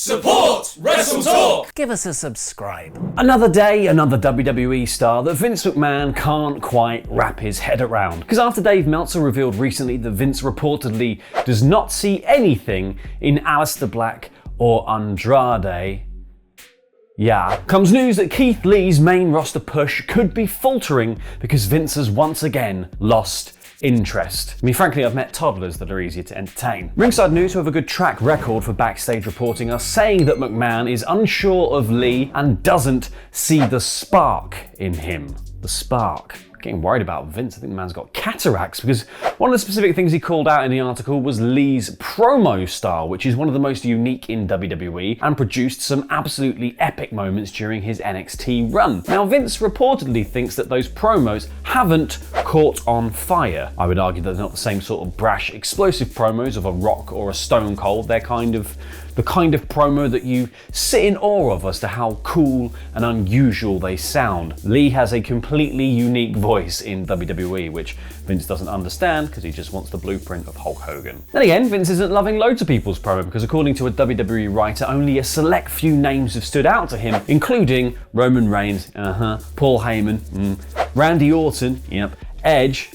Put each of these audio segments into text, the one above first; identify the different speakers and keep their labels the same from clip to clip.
Speaker 1: Support WrestleTalk!
Speaker 2: Give us a subscribe. Another day, another WWE star that Vince McMahon can't quite wrap his head around. Because after Dave Meltzer revealed recently that Vince reportedly does not see anything in Aleister Black or Andrade, comes news that Keith Lee's main roster push could be faltering because Vince has once again lost interest. I mean, frankly, I've met toddlers that are easier to entertain. Ringside News, who have a good track record for backstage reporting, are saying that McMahon is unsure of Lee and doesn't see the spark in him. The spark. Getting worried about Vince. I think the man's got cataracts, because one of the specific things he called out in the article was Lee's promo style, which is one of the most unique in WWE and produced some absolutely epic moments during his NXT run. Now, Vince reportedly thinks that those promos haven't caught on fire. I would argue that they're not the same sort of brash, explosive promos of a Rock or a Stone Cold. They're the kind of promo that you sit in awe of as to how cool and unusual they sound. Lee has a completely unique voice in WWE, which Vince doesn't understand because he just wants the blueprint of Hulk Hogan. Then again, Vince isn't loving loads of people's promo, because according to a WWE writer, only a select few names have stood out to him, including Roman Reigns, Paul Heyman, Randy Orton, Edge,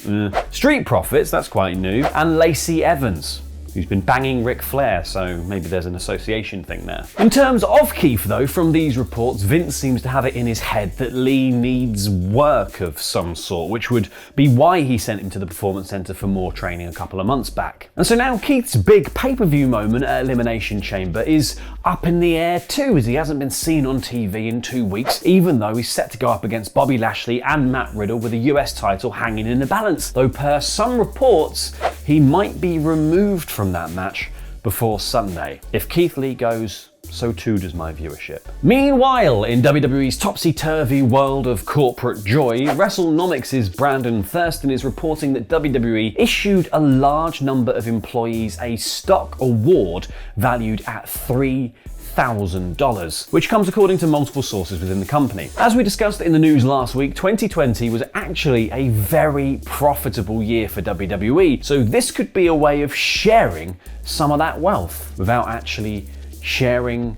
Speaker 2: Street Profits, that's quite new, and Lacey Evans, who's been banging Ric Flair, so maybe there's an association thing there. In terms of Keith, though, from these reports, Vince seems to have it in his head that Lee needs work of some sort, which would be why he sent him to the Performance Center for more training a couple of months back. And so now Keith's big pay-per-view moment at Elimination Chamber is up in the air too, as he hasn't been seen on TV in 2 weeks, even though he's set to go up against Bobby Lashley and Matt Riddle with the US title hanging in the balance. Though per some reports, he might be removed from that match before Sunday. If Keith Lee goes, so too does my viewership. Meanwhile, in WWE's topsy-turvy world of corporate joy, WrestleNomics' Brandon Thurston is reporting that WWE issued a large number of employees a stock award valued at $3,000, which comes according to multiple sources within the company. As we discussed in the news last week, 2020 was actually a very profitable year for WWE, so this could be a way of sharing some of that wealth without actually sharing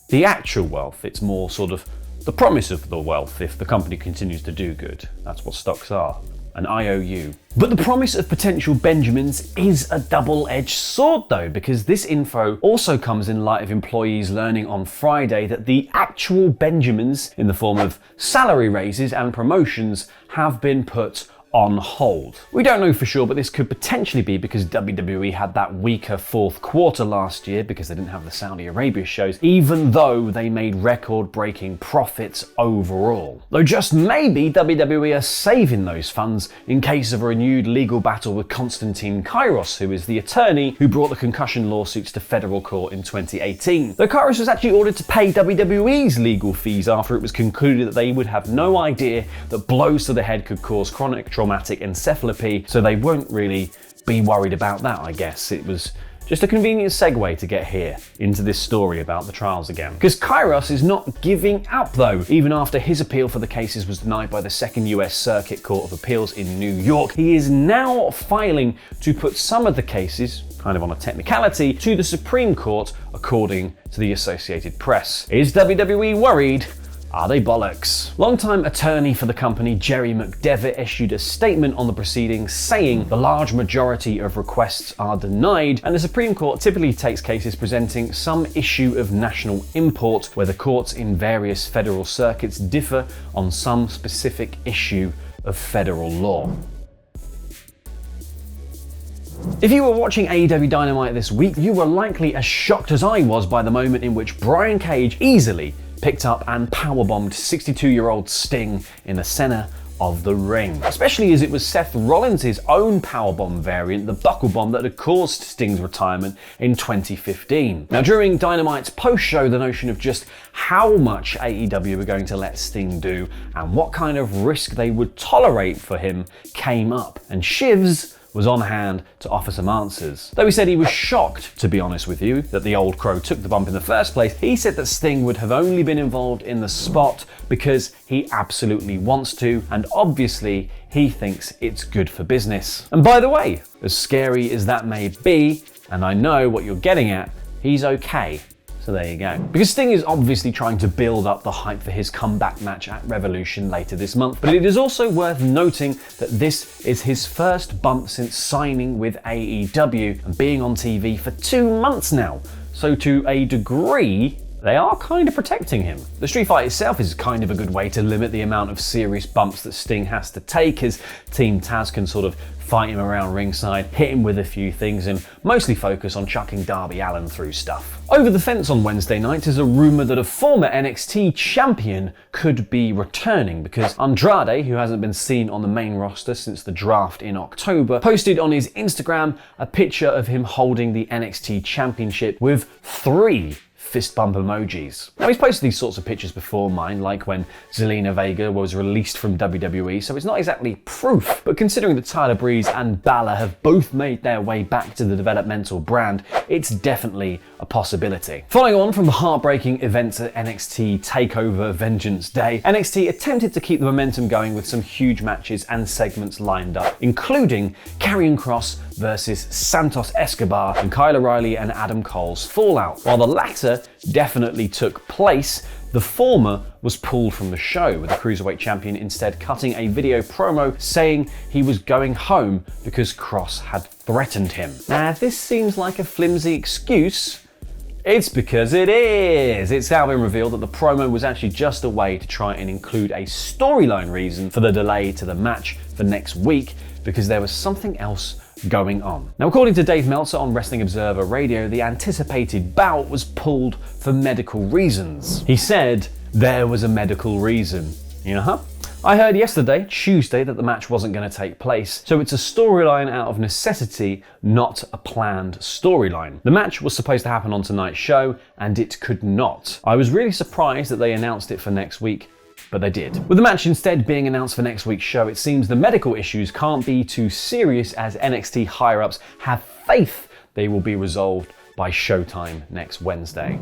Speaker 2: the actual wealth. It's more sort of the promise of the wealth if the company continues to do good. That's what stocks are. An IOU. But the promise of potential Benjamins is a double-edged sword though, because this info also comes in light of employees learning on Friday that the actual Benjamins, in the form of salary raises and promotions, have been put on hold. We don't know for sure, but this could potentially be because WWE had that weaker fourth quarter last year because they didn't have the Saudi Arabia shows, even though they made record-breaking profits overall. Though just maybe WWE are saving those funds in case of a renewed legal battle with Konstantin Kairos, who is the attorney who brought the concussion lawsuits to federal court in 2018. Though Kairos was actually ordered to pay WWE's legal fees after it was concluded that they would have no idea that blows to the head could cause chronic traumatic encephalopathy, so they won't really be worried about that, I guess. It was just a convenient segue to get here into this story about the trials again. Because Kairos is not giving up though. Even after his appeal for the cases was denied by the Second US Circuit Court of Appeals in New York, he is now filing to put some of the cases, kind of on a technicality, to the Supreme Court, according to the Associated Press. Is WWE worried? Are they bollocks? Longtime attorney for the company, Jerry McDevitt, issued a statement on the proceedings saying the large majority of requests are denied, and the Supreme Court typically takes cases presenting some issue of national import where the courts in various federal circuits differ on some specific issue of federal law. If you were watching AEW Dynamite this week, you were likely as shocked as I was by the moment in which Brian Cage easily picked up and powerbombed 62-year-old Sting in the center of the ring. Especially as it was Seth Rollins' own powerbomb variant, the buckle bomb, that had caused Sting's retirement in 2015. Now, during Dynamite's post-show, the notion of just how much AEW were going to let Sting do and what kind of risk they would tolerate for him came up, and Shivs was on hand to offer some answers. Though he said he was shocked, to be honest with you, that the old crow took the bump in the first place, he said that Sting would have only been involved in the spot because he absolutely wants to, and obviously he thinks it's good for business. And by the way, as scary as that may be, and I know what you're getting at, he's okay. So So there you go. Because Sting is obviously trying to build up the hype for his comeback match at Revolution later this month, but it is also worth noting that this is his first bump since signing with AEW and being on TV for 2 months now. So to a degree, they are kind of protecting him. The street fight itself is kind of a good way to limit the amount of serious bumps that Sting has to take, as Team Taz can sort of fight him around ringside, hit him with a few things, and mostly focus on chucking Darby Allin through stuff. Over the fence on Wednesday night is a rumour that a former NXT champion could be returning, because Andrade, who hasn't been seen on the main roster since the draft in October, posted on his Instagram a picture of him holding the NXT championship with 3 fist bump emojis. Now, he's posted these sorts of pictures before mine, like when Zelina Vega was released from WWE, so it's not exactly proof, but considering that Tyler Breeze and Balor have both made their way back to the developmental brand, it's definitely a possibility. Following on from the heartbreaking events at NXT TakeOver Vengeance Day, NXT attempted to keep the momentum going with some huge matches and segments lined up, including Karrion Kross versus Santos Escobar and Kyle O'Reilly and Adam Cole's fallout. While the latter definitely took place, the former was pulled from the show, with the Cruiserweight champion instead cutting a video promo saying he was going home because Kross had threatened him. Now, if this seems like a flimsy excuse, it's because it is. It's now been revealed that the promo was actually just a way to try and include a storyline reason for the delay to the match for next week, because there was something else going on. Now, according to Dave Meltzer on Wrestling Observer Radio, the anticipated bout was pulled for medical reasons. He said there was a medical reason. I heard yesterday, Tuesday, that the match wasn't going to take place, so it's a storyline out of necessity, not a planned storyline. The match was supposed to happen on tonight's show, and it could not. I was really surprised that they announced it for next week, but they did. With the match instead being announced for next week's show, it seems the medical issues can't be too serious, as NXT higher-ups have faith they will be resolved by showtime next Wednesday.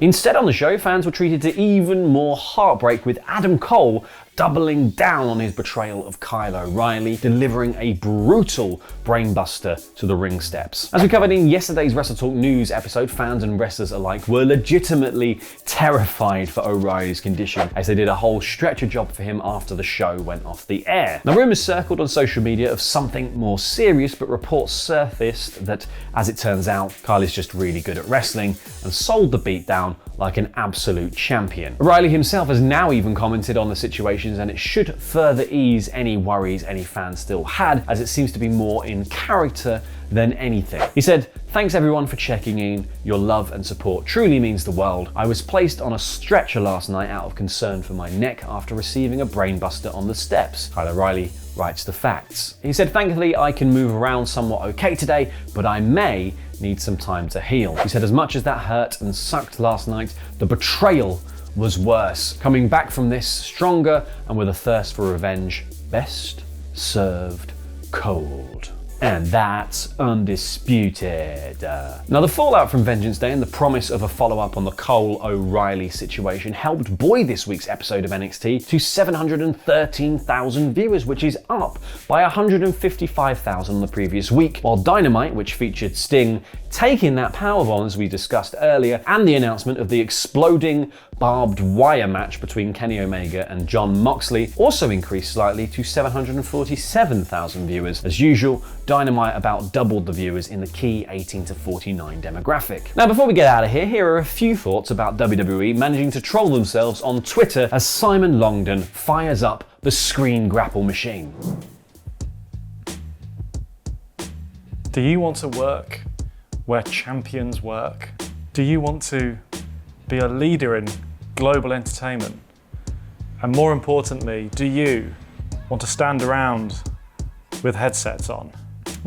Speaker 2: Instead on the show, fans were treated to even more heartbreak, with Adam Cole doubling down on his betrayal of Kyle O'Reilly, delivering a brutal brainbuster to the ring steps. As we covered in yesterday's WrestleTalk news episode, fans and wrestlers alike were legitimately terrified for O'Reilly's condition, as they did a whole stretcher job for him after the show went off the air. Now, rumours circled on social media of something more serious, but reports surfaced that, as it turns out, Kyle is just really good at wrestling and sold the beatdown like an absolute champion. O'Reilly himself has now even commented on the situations, and it should further ease any worries any fans still had, as it seems to be more in character than anything. He said, "Thanks everyone for checking in. Your love and support truly means the world. I was placed on a stretcher last night out of concern for my neck after receiving a brainbuster on the steps." Kyle O'Reilly writes the facts. He said, "Thankfully I can move around somewhat okay today, but I may need some time to heal." He said, "As much as that hurt and sucked last night, the betrayal was worse. Coming back from this stronger and with a thirst for revenge, best served cold." And that's undisputed. Now, the fallout from Vengeance Day and the promise of a follow-up on the Cole O'Reilly situation helped buoy this week's episode of NXT to 713,000 viewers, which is up by 155,000 on the previous week, while Dynamite, which featured Sting taking that powerbomb as we discussed earlier, and the announcement of the exploding barbed wire match between Kenny Omega and Jon Moxley, also increased slightly to 747,000 viewers. As usual, Dynamite about doubled the viewers in the key 18 to 49 demographic. Now, before we get out of here are a few thoughts about WWE managing to troll themselves on Twitter as Simon Longdon fires up the ScreenGrapple machine.
Speaker 3: Do you want to work where champions work? Do you want to be a leader in global entertainment? And more importantly, do you want to stand around with headsets on?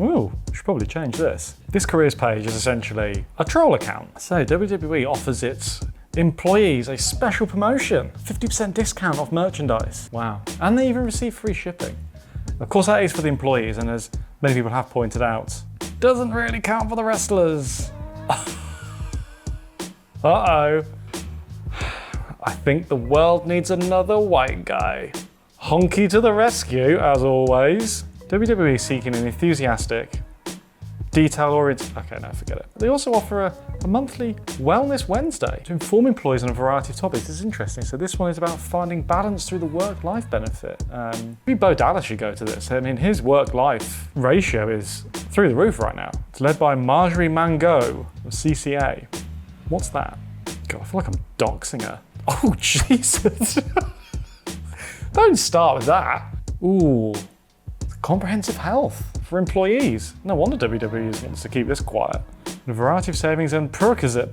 Speaker 3: Ooh, we should probably change this. This careers page is essentially a troll account. So WWE offers its employees a special promotion, 50% discount off merchandise. Wow. And they even receive free shipping. Of course, that is for the employees, and as many people have pointed out, doesn't really count for the wrestlers. Uh-oh. I think the world needs another white guy. Honky to the rescue, as always. WWE seeking an enthusiastic detail-oriented. Okay, no, forget it. They also offer a monthly Wellness Wednesday to inform employees on a variety of topics. It's interesting. So this one is about finding balance through the work-life benefit. Maybe Bo Dallas should go to this. I mean, his work-life ratio is through the roof right now. It's led by Marjorie Mango of CCA. What's that? God, I feel like I'm doxing her. Oh, Jesus. Don't start with that. Ooh, comprehensive health for employees. No wonder WWE wants to keep this quiet. A variety of savings and perquisite.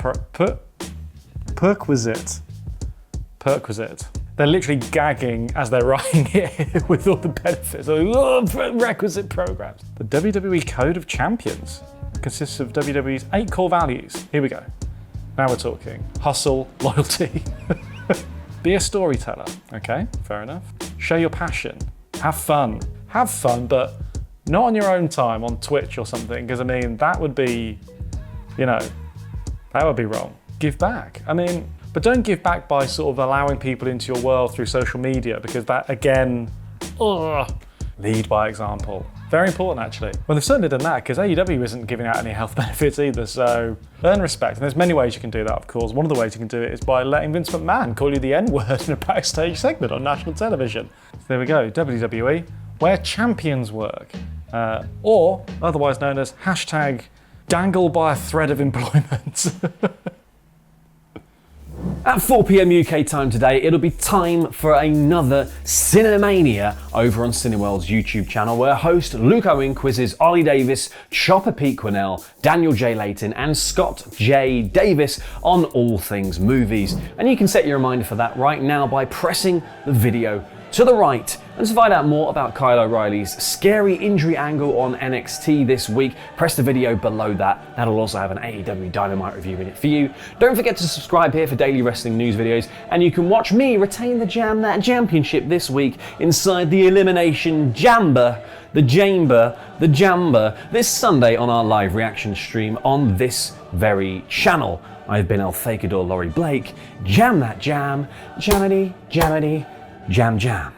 Speaker 3: They're literally gagging as they're writing it with all the benefits. Requisite programs. The WWE Code of Champions consists of WWE's 8 core values. Here we go. Now we're talking. Hustle, loyalty. Be a storyteller. Okay, fair enough. Show your passion. Have fun. Have fun, but not on your own time on Twitch or something, because I mean, that would be, that would be wrong. Give back. I mean, but don't give back by sort of allowing people into your world through social media, because that, again, lead by example. Very important, actually. Well, they've certainly done that, because AEW isn't giving out any health benefits either, so earn respect. And there's many ways you can do that, of course. One of the ways you can do it is by letting Vince McMahon call you the N-word in a backstage segment on national television. So there we go, WWE, where champions work. Or, otherwise known as hashtag dangle by a thread of employment.
Speaker 2: At 4 PM UK time today, it'll be time for another CineMania over on Cineworld's YouTube channel, where host Luke Owen quizzes Ollie Davis, Chopper Pete Quinnell, Daniel J. Layton and Scott J. Davis on all things movies. And you can set your reminder for that right now by pressing the video to the right. And to find out more about Kyle O'Reilly's scary injury angle on NXT this week, press the video below that. That'll also have an AEW Dynamite review in it for you. Don't forget to subscribe here for daily wrestling news videos, and you can watch me retain the Jam That Championship this week inside the Elimination Jamba, the Jamba, this Sunday on our live reaction stream on this very channel. I've been El Fakador Laurie Blake. Jam that jam, jamity, jamity, jam jam.